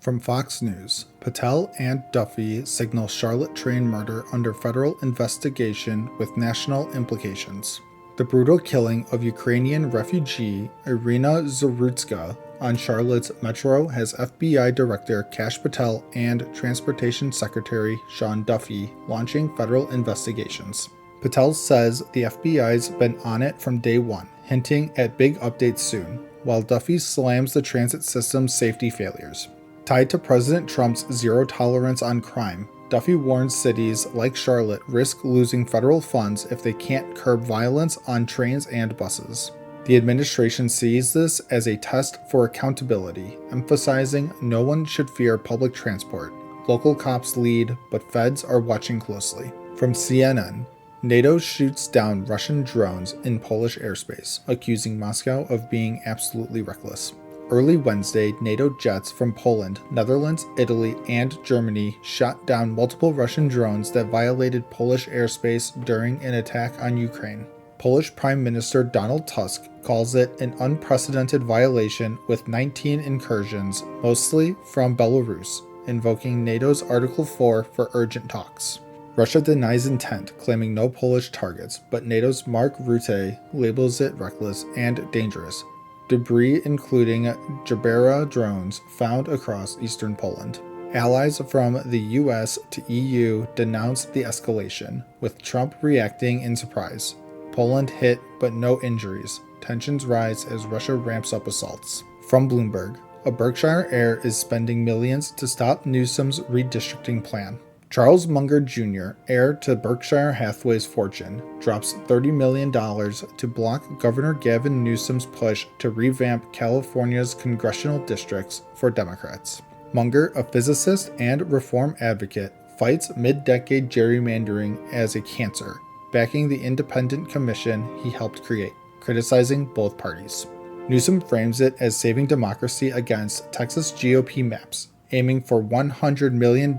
From Fox News, Patel and Duffy signal Charlotte train murder under federal investigation with national implications. The brutal killing of Ukrainian refugee Irina Zarutska on Charlotte's metro has FBI Director Kash Patel and Transportation Secretary Sean Duffy launching federal investigations. Patel says the FBI's been on it from day one, hinting at big updates soon, while Duffy slams the transit system's safety failures. Tied to President Trump's zero tolerance on crime, Duffy warns cities like Charlotte risk losing federal funds if they can't curb violence on trains and buses. The administration sees this as a test for accountability, emphasizing no one should fear public transport. Local cops lead, but feds are watching closely. From CNN, NATO shoots down Russian drones in Polish airspace, accusing Moscow of being absolutely reckless. Early Wednesday, NATO jets from Poland, Netherlands, Italy, and Germany shot down multiple Russian drones that violated Polish airspace during an attack on Ukraine. Polish Prime Minister Donald Tusk calls it an unprecedented violation with 19 incursions, mostly from Belarus, invoking NATO's Article 4 for urgent talks. Russia denies intent, claiming no Polish targets, but NATO's Mark Rutte labels it reckless and dangerous. Debris including Jabera drones found across eastern Poland. Allies from the US to EU denounced the escalation, with Trump reacting in surprise. Poland hit, but no injuries. Tensions rise as Russia ramps up assaults. From Bloomberg, a Berkshire heir is spending millions to stop Newsom's redistricting plan. Charles Munger Jr., heir to Berkshire Hathaway's fortune, drops $30 million to block Governor Gavin Newsom's push to revamp California's congressional districts for Democrats. Munger, a physicist and reform advocate, fights mid-decade gerrymandering as a cancer, backing the independent commission he helped create, criticizing both parties. Newsom frames it as saving democracy against Texas GOP maps, aiming for $100 million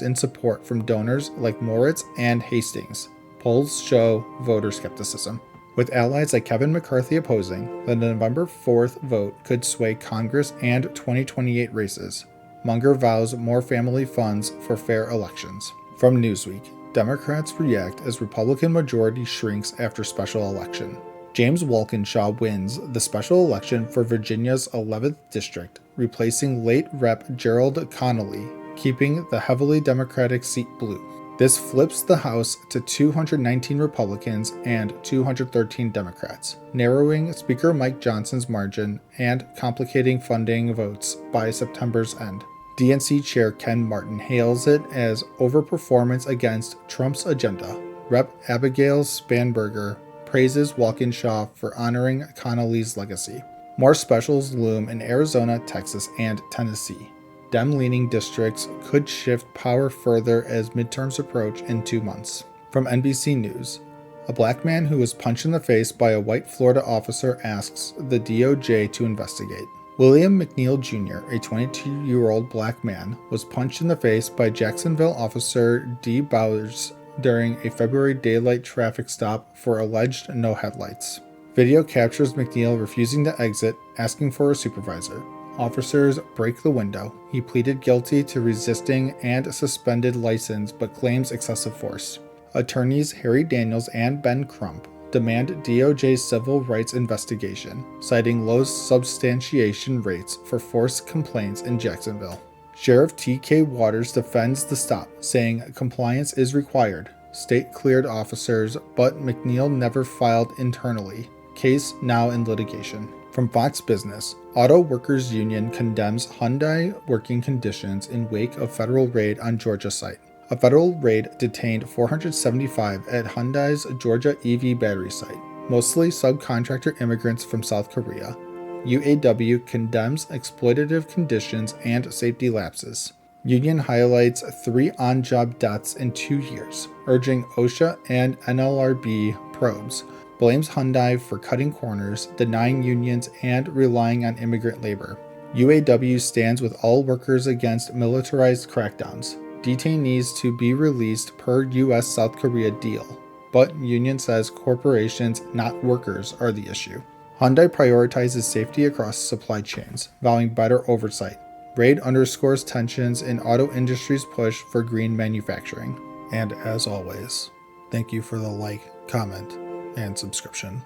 in support from donors like Moritz and Hastings. Polls show voter skepticism. With allies like Kevin McCarthy opposing, the November 4th vote could sway Congress and 2028 races. Munger vows more family funds for fair elections. From Newsweek, Democrats react as Republican majority shrinks after special election. James Walkinshaw wins the special election for Virginia's 11th district, replacing late Rep. Gerald Connolly, keeping the heavily Democratic seat blue. This flips the House to 219 Republicans and 213 Democrats, narrowing Speaker Mike Johnson's margin and complicating funding votes by September's end. DNC Chair Ken Martin hails it as overperformance against Trump's agenda. Rep. Abigail Spanberger praises Walkinshaw for honoring Connolly's legacy. More specials loom in Arizona, Texas, and Tennessee. Dem-leaning districts could shift power further as midterms approach in 2 months. From NBC News, a black man who was punched in the face by a white Florida officer asks the DOJ to investigate. William McNeil Jr., a 22-year-old black man, was punched in the face by Jacksonville officer D. Bowers during a February daylight traffic stop for alleged no headlights. Video captures McNeil refusing to exit, asking for a supervisor. Officers break the window. He pleaded guilty to resisting and a suspended license but claims excessive force. Attorneys Harry Daniels and Ben Crump demand DOJ's civil rights investigation, citing low substantiation rates for forced complaints in Jacksonville. Sheriff T.K. Waters defends the stop, saying compliance is required. State cleared officers, but McNeil never filed internally. Case now in litigation. From Fox Business, Auto Workers Union condemns Hyundai working conditions in wake of federal raid on Georgia site. A federal raid detained 475 at Hyundai's Georgia EV battery site, mostly subcontractor immigrants from South Korea. UAW condemns exploitative conditions and safety lapses. Union highlights 3 on-job deaths in 2 years, urging OSHA and NLRB probes. Blames Hyundai for cutting corners, denying unions, and relying on immigrant labor. UAW stands with all workers against militarized crackdowns. Detainees to be released per U.S.-South Korea deal. But union says corporations, not workers, are the issue. Hyundai prioritizes safety across supply chains, vowing better oversight. Raid underscores tensions in auto industry's push for green manufacturing. And as always, thank you for the like, comment, and subscription.